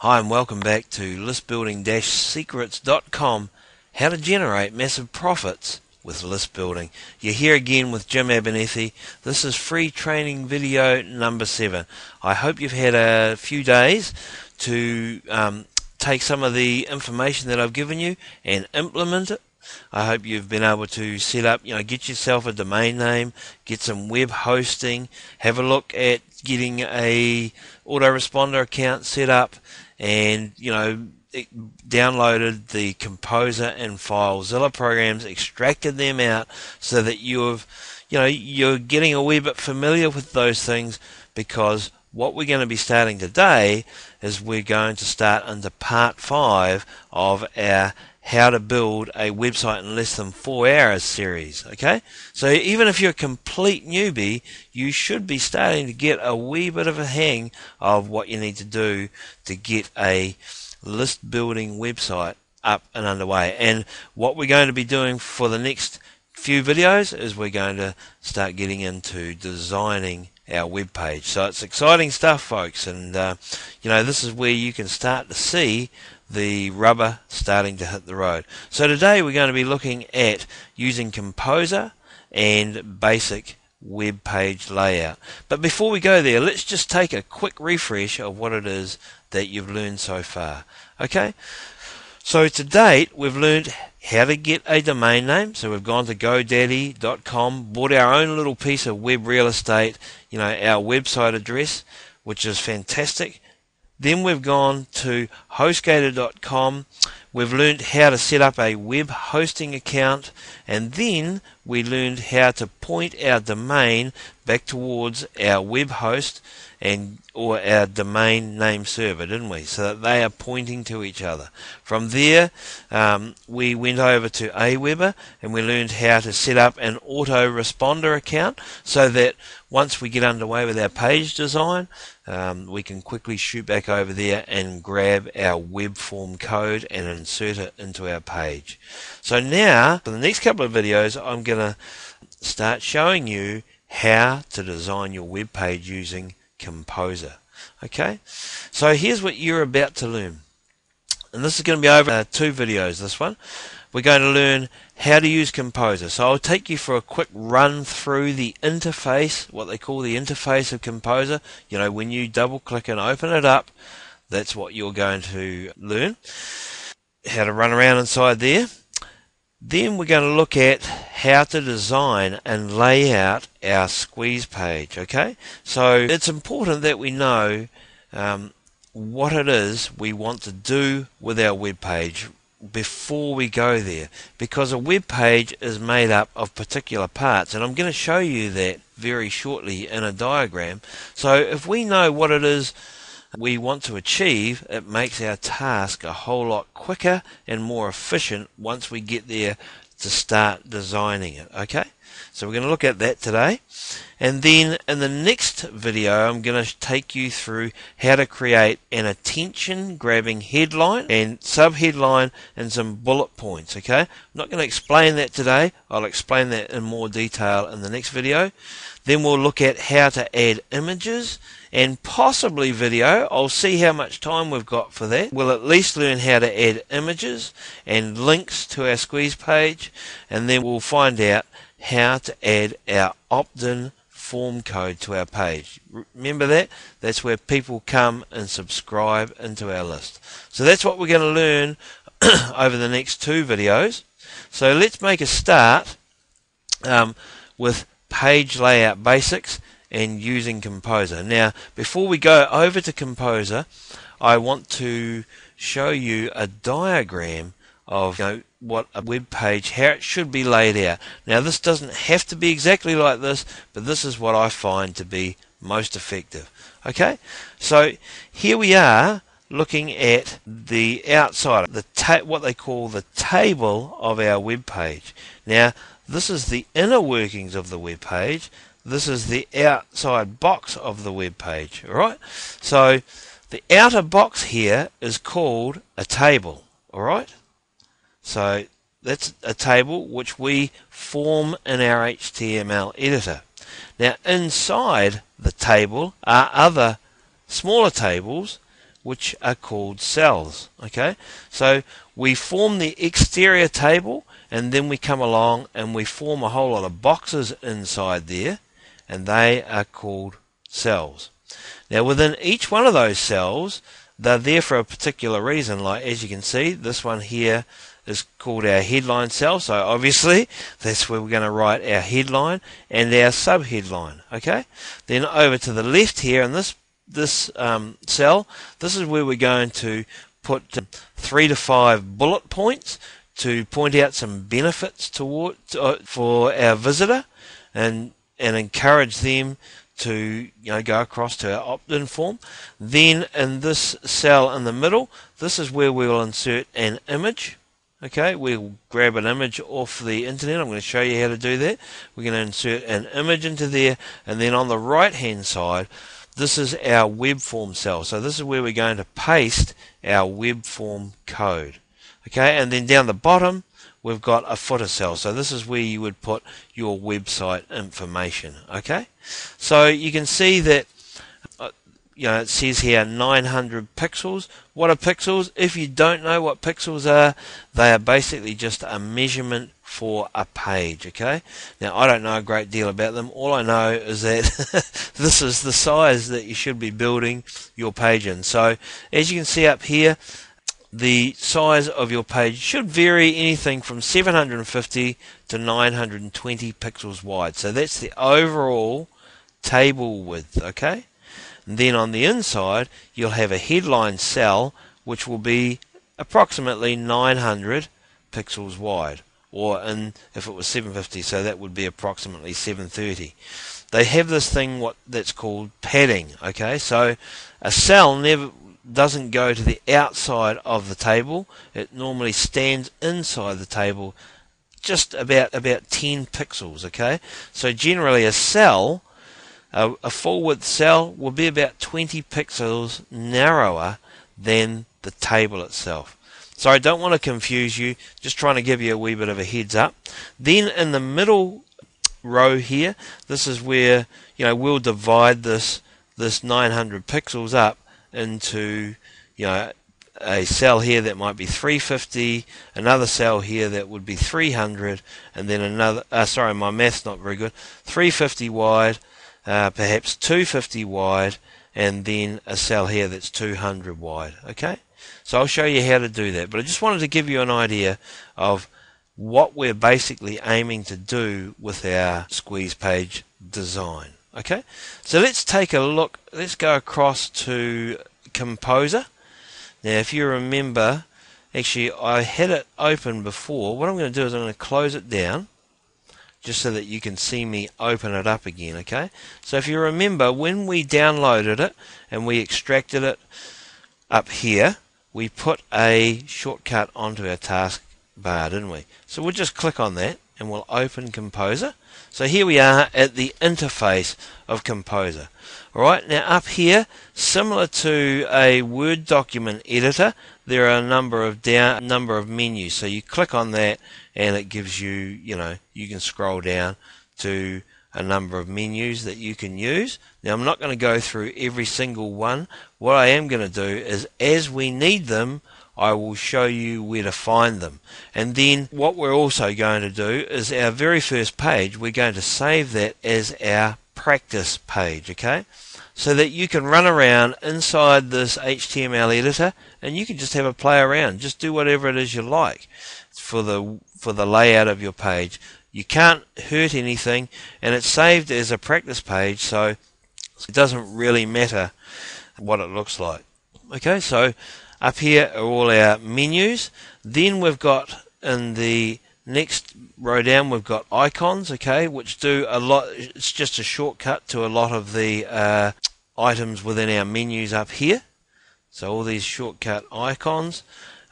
Hi and welcome back to listbuilding-secrets.com, how to generate massive profits with list building. You're here again with Jim Abernethy. This is free training video number 7. I hope you've had a few days to take some of the information that I've given you and implement it. I hope you've been able to set up, get yourself a domain name, get some web hosting, have a look at getting a autoresponder account set up, and downloaded the Composer and FileZilla programs, extracted them out so that you're getting a wee bit familiar with those things, because what we're going to be starting today is we're going to start into part 5 of our how to build a website in less than 4 hours series. Okay, so even if you're a complete newbie, you should be starting to get a wee bit of a hang of what you need to do to get a list building website up and underway. And what we're going to be doing for the next few videos is we're going to start getting into designing our web page. So it's exciting stuff, folks, and this is where you can start to see the rubber starting to hit the road. So today we're going to be looking at using Composer and basic web page layout. But before we go there, let's just take a quick refresh of what it is that you've learned so far. Okay, so to date we've learned how to get a domain name. So we've gone to GoDaddy.com, bought our own little piece of web real estate, our website address, which is fantastic. Then we've gone to HostGator.com. We've learned how to set up a web hosting account, and then we learned how to point our domain back towards our web host or our domain name server, didn't we? So that they are pointing to each other. From there, we went over to Aweber and we learned how to set up an autoresponder account so that once we get underway with our page design, we can quickly shoot back over there and grab our web form code and insert it into our page. So now, for the next couple of videos, I'm going to start showing you how to design your web page using Composer. Okay, so here's what you're about to learn, and this is going to be over 2 videos. This one, we're going to learn how to use Composer. So I'll take you for a quick run through the interface, what they call the interface of Composer. When you double click and open it up, that's what you're going to learn, how to run around inside there. Then we're going to look at how to design and lay out our squeeze page. Okay, so it's important that we know what it is we want to do with our web page before we go there, because a web page is made up of particular parts, and I'm going to show you that very shortly in a diagram. So if we know what it is we want to achieve, it makes our task a whole lot quicker and more efficient once we get there to start designing it. Okay, so we're going to look at that today, and then in the next video I'm going to take you through how to create an attention grabbing headline and subheadline and some bullet points. Okay, I'm not going to explain that today. I'll explain that in more detail in the next video. Then we'll look at how to add images and possibly video. I'll see how much time we've got for that. We'll at least learn how to add images and links to our squeeze page, and then we'll find out how to add our opt-in form code to our page. Remember that? That's where people come and subscribe into our list. So that's what we're going to learn over the next 2 videos. So let's make a start with page layout basics and using Composer. Now, before we go over to Composer, I want to show you a diagram of what a web page, how it should be laid out. Now, this doesn't have to be exactly like this, but this is what I find to be most effective. Okay, so here we are looking at the outside, what they call the table of our web page. Now, this is the inner workings of the web page. This is the outside box of the web page. All right, so the outer box here is called a table. All right, so that's a table which we form in our HTML editor. Now, inside the table are other smaller tables which are called cells. Okay, so we form the exterior table, and then we come along and we form a whole lot of boxes inside there, and they are called cells. Now within each one of those cells, they're there for a particular reason. Like as you can see, this one here is called our headline cell, so obviously that's where we're going to write our headline and our subheadline. Okay, then over to the left here in this cell, this is where we're going to put 3 to 5 bullet points to point out some benefits for our visitor, and encourage them to go across to our opt-in form. Then in this cell in the middle, this is where we will insert an image. Okay, we'll grab an image off the internet. I'm going to show you how to do that. We're going to insert an image into there, and then on the right hand side, this is our web form cell. So this is where we're going to paste our web form code. Okay, and then down the bottom, we've got a footer cell. So this is where you would put your website information. Okay, so you can see that it says here 900 pixels. What are pixels? If you don't know what pixels are, they are basically just a measurement for a page. Okay, now I don't know a great deal about them. All I know is that this is the size that you should be building your page in. So as you can see up here, the size of your page should vary anything from 750 to 920 pixels wide. So that's the overall table width. Okay, and then on the inside, you'll have a headline cell which will be approximately 900 pixels wide, or if it was 750, so that would be approximately 730. They have this thing that's called padding. Okay, so a cell doesn't go to the outside of the table. It normally stands inside the table just about 10 pixels. Okay, so generally a cell, a full width cell, will be about 20 pixels narrower than the table itself. So I don't want to confuse you, just trying to give you a wee bit of a heads up. Then in the middle row here, this is where we'll divide this 900 pixels up into a cell here that might be 350, another cell here that would be 300, and then another, sorry, my math's not very good, 350 wide, perhaps 250 wide, and then a cell here that's 200 wide. Okay, so I'll show you how to do that, but I just wanted to give you an idea of what we're basically aiming to do with our squeeze page design. Okay, so let's take a look. Let's go across to Composer. Now if you remember, actually I had it open before. What I'm going to do is I'm going to close it down just so that you can see me open it up again. Okay, so if you remember, when we downloaded it and we extracted it up here, we put a shortcut onto our taskbar, didn't we? So we'll just click on that and we'll open Composer. So here we are at the interface of Composer. Alright, now up here, similar to a Word document editor, there are a number of menus. So you click on that and it gives you, you can scroll down to a number of menus that you can use. Now I'm not going to go through every single one. What I am going to do is, as we need them, I will show you where to find them. And then what we're also going to do is our very first page, we're going to save that as our practice page. Okay, so that you can run around inside this HTML editor and you can just have a play around, just do whatever it is you like for the layout of your page. You can't hurt anything, and it's saved as a practice page, so it doesn't really matter what it looks like. Okay, so up here are all our menus. Then we've got, in the next row down, we've got icons, okay, which do a lot. It's just a shortcut to a lot of the items within our menus up here. So all these shortcut icons.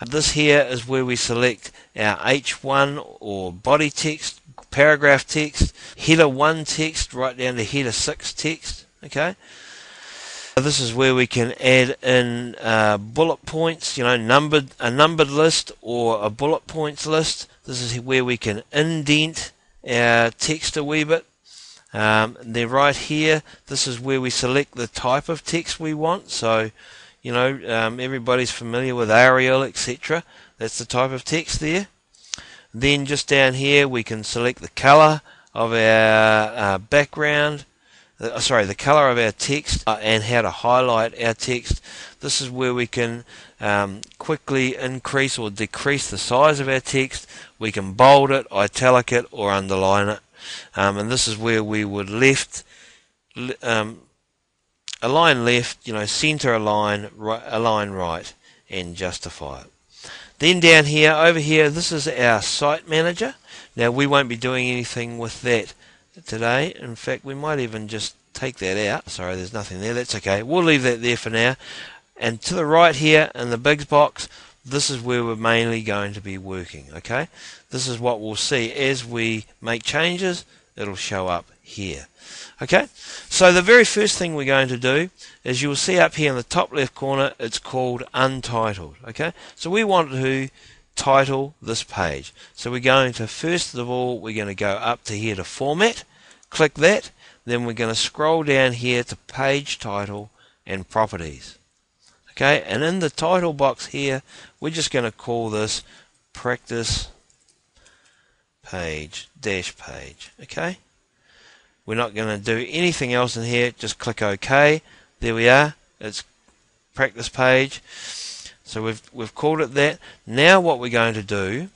This here is where we select our H1 or body text, paragraph text, header 1 text, right down to header 6 text. Okay. This is where we can add in bullet points, a numbered list or a bullet points list. This is where we can indent our text a wee bit. Then right here, this is where we select the type of text we want. So, everybody's familiar with Arial, etc. That's the type of text there. Then just down here we can select the color of our background, the color of our text, and how to highlight our text. This is where we can quickly increase or decrease the size of our text. We can bold it, italic it, or underline it. And this is where we would align left, center align right, and justify it. Then down here, over here, this is our site manager. Now we won't be doing anything with that today. In fact, we might even just take that out. Sorry, there's nothing there. That's okay. We'll leave that there for now. And to the right here in the big box, this is where we're mainly going to be working. Okay, this is what we'll see as we make changes. It'll show up here. Okay, so the very first thing we're going to do is you'll see up here in the top left corner, it's called Untitled. Okay, so we want to title this page. So we're going to, first of all, we're going to go up to here to Format, click that, then we're going to scroll down here to Page Title and Properties. Okay, and in the title box here, we're just going to call this Practice Page -page. Okay, we're not going to do anything else in here. Just click OK. There we are. It's Practice Page. So we've called it that. Now what we're going to do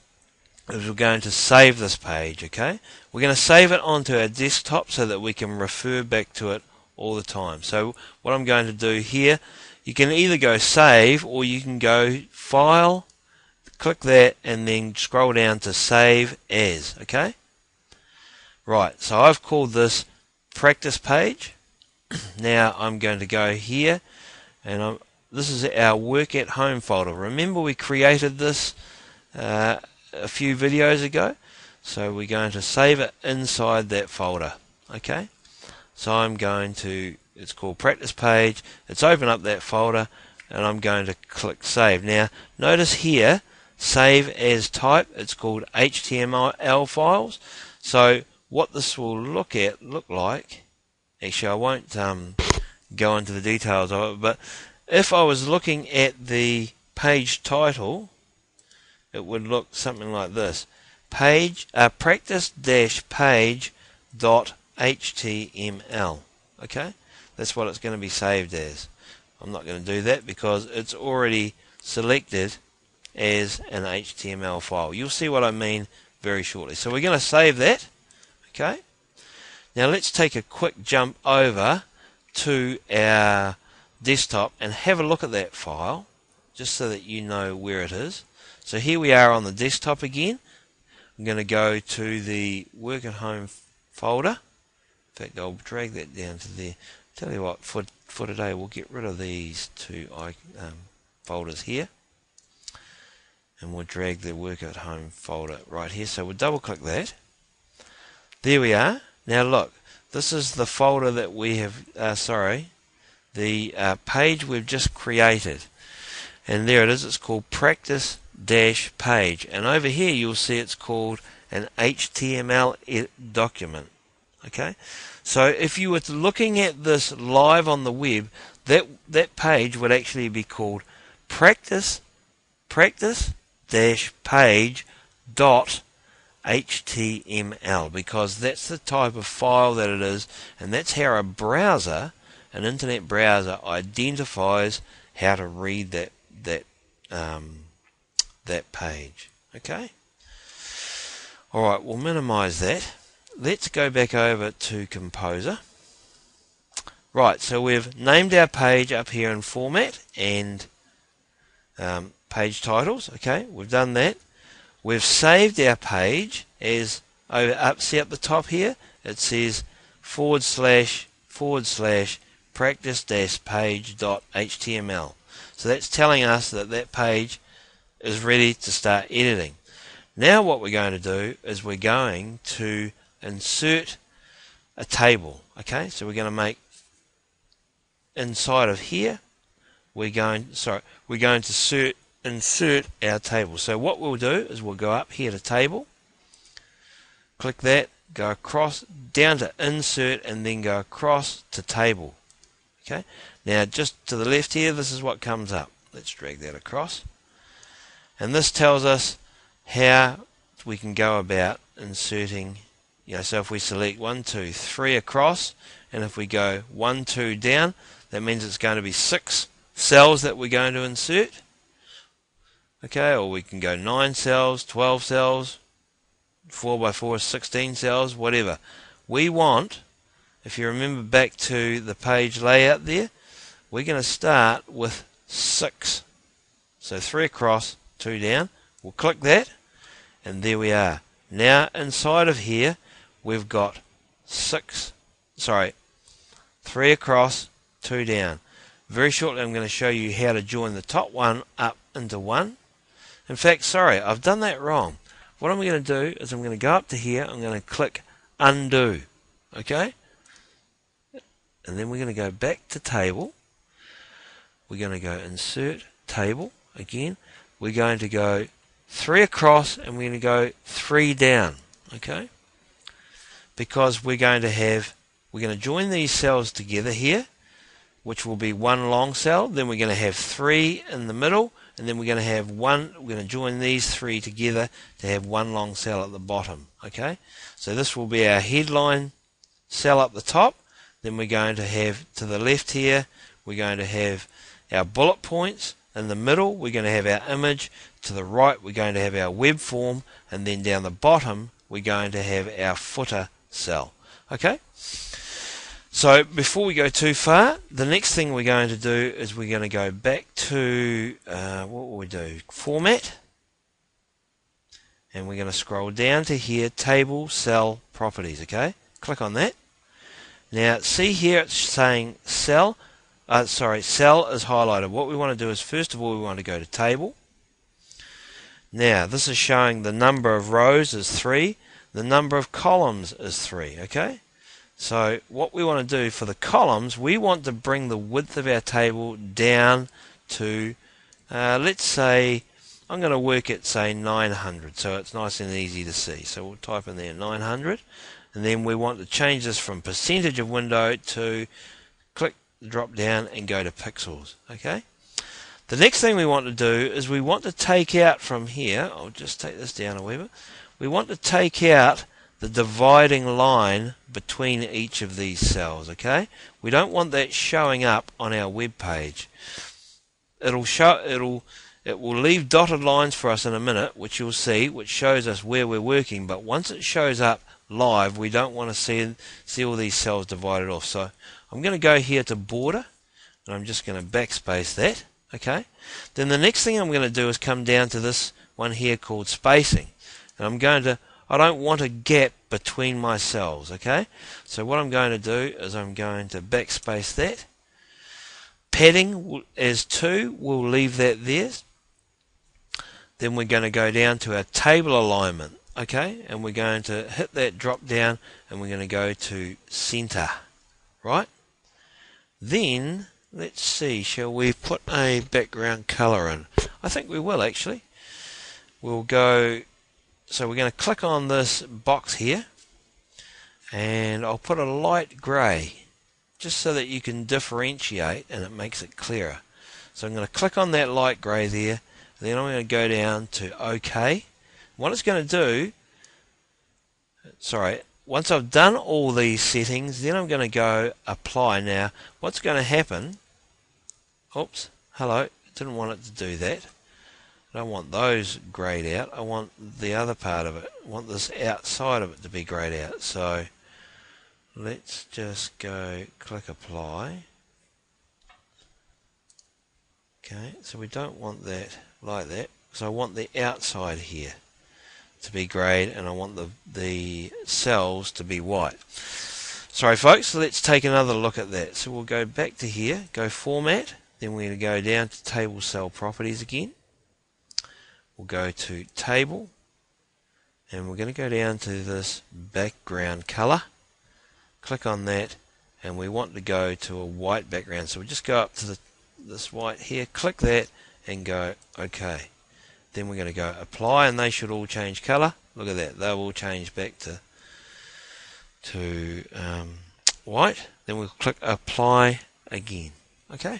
is we're going to save this page. Okay, we're going to save it onto our desktop so that we can refer back to it all the time. So what I'm going to do here, you can either go Save or you can go File, click that, and then scroll down to Save As. Okay. Right, so I've called this Practice Page. Now I'm going to go here, and this is our Work at Home folder. Remember we created this a few videos ago, so we're going to save it inside that folder. Okay, so I'm going to, it's called Practice Page, it's open up that folder, and I'm going to click Save. Now notice here, Save As Type, it's called HTML files. So what this will look like, actually I won't go into the details of it, but if I was looking at the page title, it would look something like this: practice-page.html. Okay, that's what it's going to be saved as. I'm not going to do that because it's already selected as an HTML file. You'll see what I mean very shortly. So we're going to save that. Okay, now let's take a quick jump over to our desktop and have a look at that file, just so that you know where it is. So here we are on the desktop again. I'm going to go to the Work at Home folder. In fact, I'll drag that down to there. Tell you what, for today we'll get rid of these two folders here, and we'll drag the Work at Home folder right here. So we'll double click that. There we are. Now look, this is the folder that we have, the page we've just created. And there it is, it's called Practice-Page. And over here you'll see it's called an HTML document. Okay? So if you were looking at this live on the web, that page would actually be called practice-page.html, because that's the type of file that it is, and that's how a browser, an internet browser, identifies how to read that page. Okay. All right, we'll minimize that. Let's go back over to Composer. Right, so we've named our page up here in Format and Page Titles. Okay, we've done that. We've saved our page as see up the top here. It says / practice-page.html. So that's telling us that that page is ready to start editing. Now what we're going to do is we're going to insert a table. Okay, so we're going to make inside of here. We're going to insert our table. So what we'll do is we'll go up here to Table, click that, go across down to Insert, and then go across to Table. Okay. Now just to the left here, this is what comes up. Let's drag that across. And this tells us how we can go about inserting, so if we select 1, 2, 3 across, and if we go 1, 2 down, that means it's going to be 6 cells that we're going to insert. Okay, or we can go 9 cells, 12 cells, 4 by 4 is 16 cells, whatever. We want, if you remember back to the page layout there, we're going to start with 6. So 3 across, 2 down. We'll click that, and there we are. Now inside of here, we've got 3 across, 2 down. Very shortly I'm going to show you how to join the top one up into one. In fact, I've done that wrong. What I'm going to do is I'm going to go up to here, I'm going to click undo. Okay? And then we're going to go back to table. We're going to go insert table again. We're going to go 3 across and we're going to go 3 down. Okay? Because we're going to join these cells together here, which will be one long cell. Then we're going to have 3 in the middle, and then we're going to have we're going to join these 3 together to have one long cell at the bottom. Okay? So this will be our headline cell up the top. Then we're going to have to the left here, we're going to have our bullet points. In the middle, we're going to have our image. To the right, we're going to have our web form. And then down the bottom, we're going to have our footer cell. Okay? So before we go too far, the next thing we're going to do is we're going to go back to, what will we do? Format. And we're going to scroll down to here, Table, Cell, Properties. Okay? Click on that. Now, see here it's saying cell. Cell is highlighted. What we want to do is, first of all, we want to go to Table. Now, this is showing the number of rows is 3. The number of columns is 3. Okay? So, what we want to do for the columns, we want to bring the width of our table down to, let's say, I'm going to work at, say, 900. So, it's nice and easy to see. So, we'll type in there 900. And then we want to change this from percentage of window to click the drop down and go to pixels. Okay. The next thing we want to do is we want to take out from here, I'll just take this down a wee bit, we want to take out the dividing line between each of these cells. Okay. We don't want that showing up on our web page. It will leave dotted lines for us in a minute, which you'll see, which shows us where we're working, but once it shows up live, we don't want to see all these cells divided off. So I'm going to go here to border, and I'm just going to backspace that. Okay. Then the next thing I'm going to do is come down to this one here called spacing, and I don't want a gap between my cells. Okay. So what I'm going to do is I'm going to backspace that. Padding as 2, we'll leave that there. Then we're going to go down to our table alignment. Okay, and we're going to hit that drop down and we're going to go to center, right? Then, let's see, shall we put a background color in? I think we will actually. We'll go, so we're going to click on this box here and I'll put a light grey just so that you can differentiate and it makes it clearer. So I'm going to click on that light grey there, then I'm going to go down to OK. What it's going to do, once I've done all these settings, then I'm going to go apply. Now, what's going to happen, didn't want it to do that. I don't want those grayed out. I want the other part of it. I want this outside of it to be grayed out. So, let's just go click apply. Okay, so we don't want that like that. So I want the outside here to be greyed, and I want the cells to be white. Sorry folks, so let's take another look at that. So we'll go back to here, go format, then we're going to go down to table cell properties again. We'll go to table, and we're going to go down to this background color. Click on that, and we want to go to a white background. So we'll just go up to this white here, click that, and go OK. Then we're going to go apply, and they should all change colour. Look at that, they'll all change back to white. Then we'll click apply again. Okay.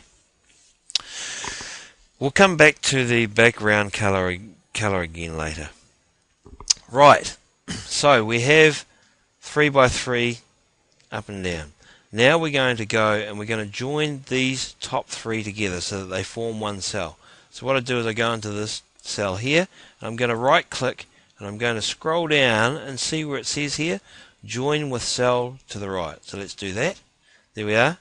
We'll come back to the background color again later. Right, so we have 3 by 3 up and down. Now we're going to go and we're going to join these top 3 together so that they form one cell. So what I do is I go into this cell here, and I'm going to right click and I'm going to scroll down and see where it says here, join with cell to the right. So let's do that. There we are.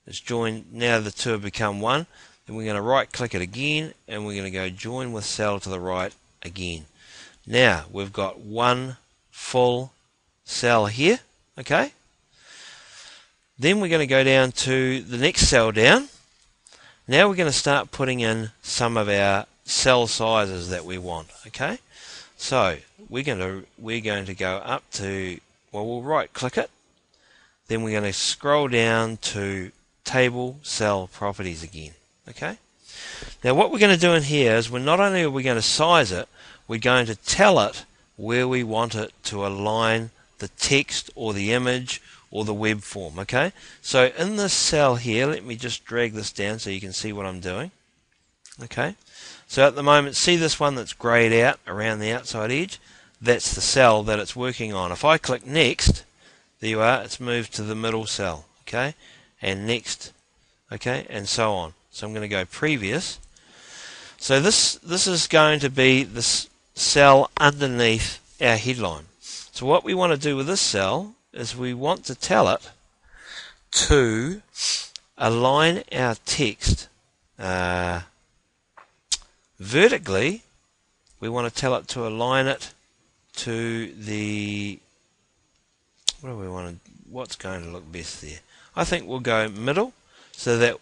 It's joined. Now the two have become one. Then we're going to right click it again and we're going to go join with cell to the right again. Now we've got one full cell here. Okay. Then we're going to go down to the next cell down. Now we're going to start putting in some of our cell sizes that we want. Okay. So we're going to go up to, well, we'll right click it. Then we're going to scroll down to table cell properties again. Okay. Now what we're going to do in here is not only are we going to size it, we're going to tell it where we want it to align the text or the image or the web form. Okay. So in this cell here, let me just drag this down so you can see what I'm doing. Okay. So at the moment, see this one that's grayed out around the outside edge? That's the cell that it's working on. If I click next, there you are, it's moved to the middle cell. Okay. And next. Okay. And so on. So I'm going to go previous. So this is going to be this cell underneath our headline. So what we want to do with this cell is we want to tell it to align our text vertically. We want to tell it to align it to the, what do we want to, what's going to look best there? I think we'll go middle so that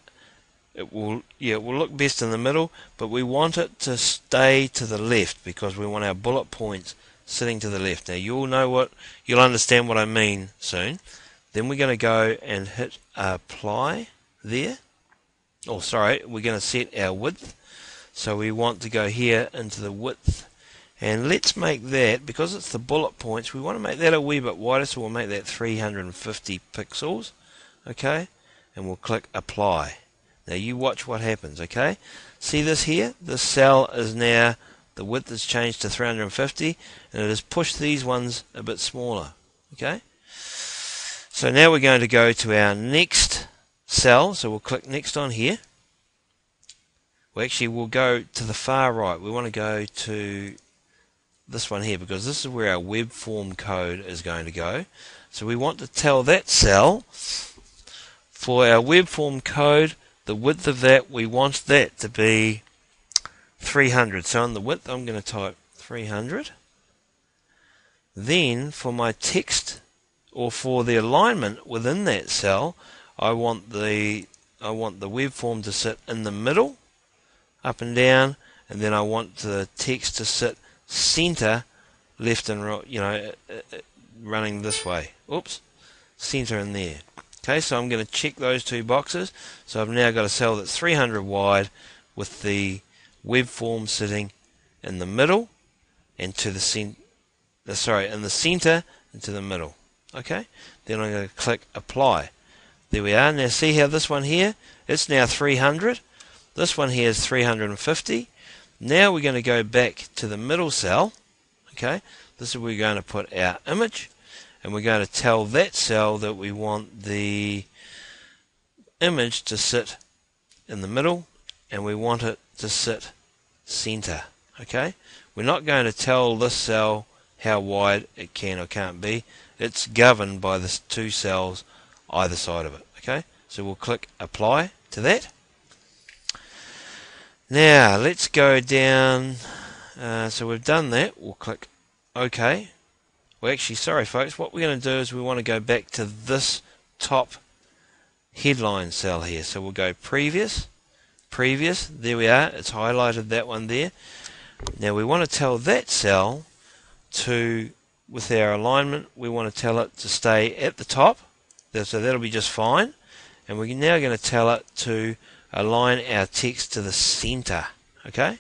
it will look best in the middle, but we want it to stay to the left because we want our bullet points sitting to the left. Now you'll understand what I mean soon. Then we're going to go and hit apply there. Oh, sorry, we're going to set our width. So we want to go here into the width, and let's make that, because it's the bullet points, we want to make that a wee bit wider, so we'll make that 350 pixels. Okay, and we'll click apply. Now you watch what happens. Okay, see this here? This cell is now, the width has changed to 350, and it has pushed these ones a bit smaller. Okay, so now we're going to go to our next cell, so we'll click next on here. Well, actually we'll go to the far right. We want to go to this one here because this is where our web form code is going to go. So we want to tell that cell, for our web form code, the width of that, we want that to be 300. So on the width, I'm going to type 300. Then for my text, or for the alignment within that cell, I want the web form to sit in the middle, up and down, and then I want the text to sit center, left and right, running this way. Oops, center in there. Okay, so I'm going to check those two boxes. So I've now got a cell that's 300 wide with the web form sitting in the middle and to the in the center and to the middle. Okay, then I'm going to click apply. There we are. Now see how this one here, it's now 300. This one here is 350. Now we're going to go back to the middle cell. Okay, this is where we're going to put our image, and we're going to tell that cell that we want the image to sit in the middle, and we want it to sit center. Okay, we're not going to tell this cell how wide it can or can't be. It's governed by the two cells either side of it. Okay, so we'll click apply to that. Now let's go down. So we've done that. We'll click OK. Well, actually, sorry folks, what we're going to do is we want to go back to this top headline cell here. So we'll go previous, there we are, it's highlighted that one there. Now we want to tell that cell to, with our alignment, we want to tell it to stay at the top, so that'll be just fine. And we're now going to tell it to align our text to the center. Okay,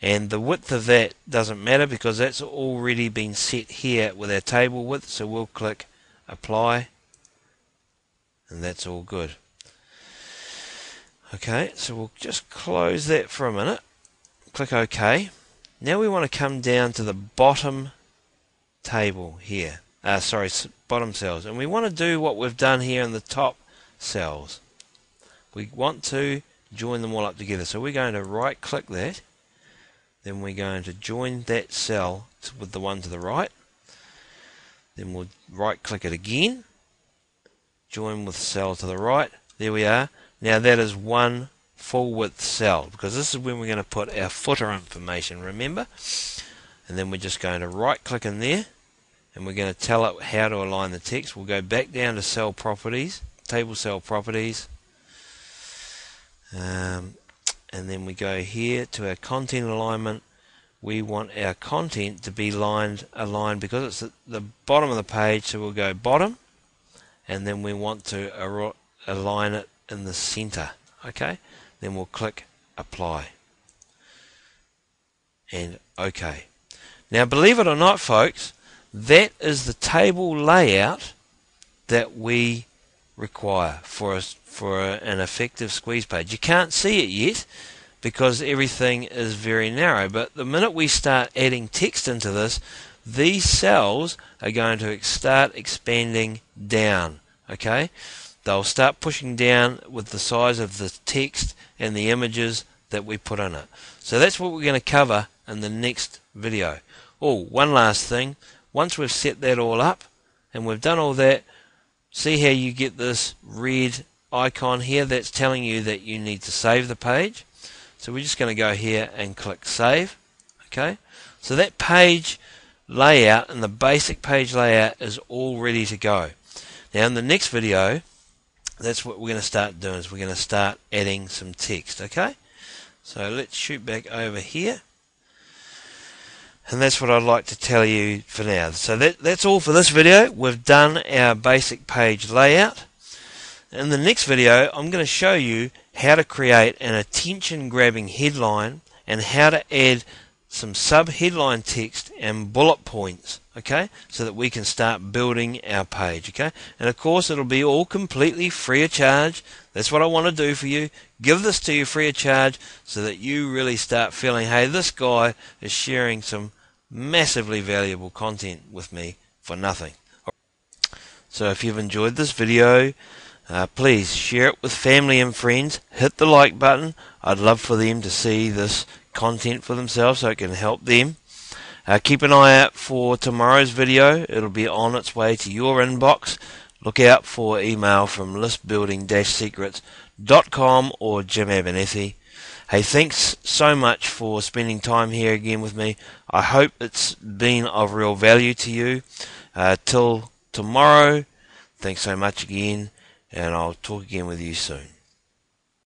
and the width of that doesn't matter because that's already been set here with our table width, so we'll click apply, and that's all good. Okay, so we'll just close that for a minute. Click OK. Now we want to come down to the bottom table here. Bottom cells. And we want to do what we've done here in the top cells. We want to join them all up together. So we're going to right click that. Then we're going to join that cell with the one to the right. Then we'll right click it again. Join with cell to the right. There we are. Now that is one full width cell, because this is when we're going to put our footer information, remember? And then we're just going to right click in there, and we're going to tell it how to align the text. We'll go back down to cell properties, table cell properties, and then we go here to our content alignment. We want our content to be aligned because it's at the bottom of the page, so we'll go bottom, and then we want to align it in the center. Okay, then we'll click apply and OK. Now believe it or not, folks, that is the table layout that we require for an effective squeeze page. You can't see it yet because everything is very narrow, but the minute we start adding text into this, these cells are going to start expanding down. Okay, they'll start pushing down with the size of the text and the images that we put in it. So that's what we're going to cover in the next video. Oh, one last thing. Once we've set that all up and we've done all that, see how you get this red icon here that's telling you that you need to save the page. So we're just going to go here and click save. Okay, so that page layout and the basic page layout is all ready to go. Now in the next video, that's what we're going to start doing, is we're going to start adding some text. Okay, so let's shoot back over here, and that's what I'd like to tell you for now. So that's all for this video. We've done our basic page layout. In the next video, I'm going to show you how to create an attention grabbing headline and how to add some sub-headline text and bullet points, okay, so that we can start building our page, okay? And of course, it'll be all completely free of charge. That's what I want to do for you. Give this to you free of charge so that you really start feeling, hey, this guy is sharing some massively valuable content with me for nothing. So if you've enjoyed this video, please share it with family and friends. Hit the like button. I'd love for them to see this content for themselves so it can help them. Keep an eye out for tomorrow's video. It'll be on its way to your inbox. Look out for email from listbuilding-secrets.com or Jim Abernethy. Hey, thanks so much for spending time here again with me. I hope it's been of real value to you. Till tomorrow, thanks so much again, and I'll talk again with you soon.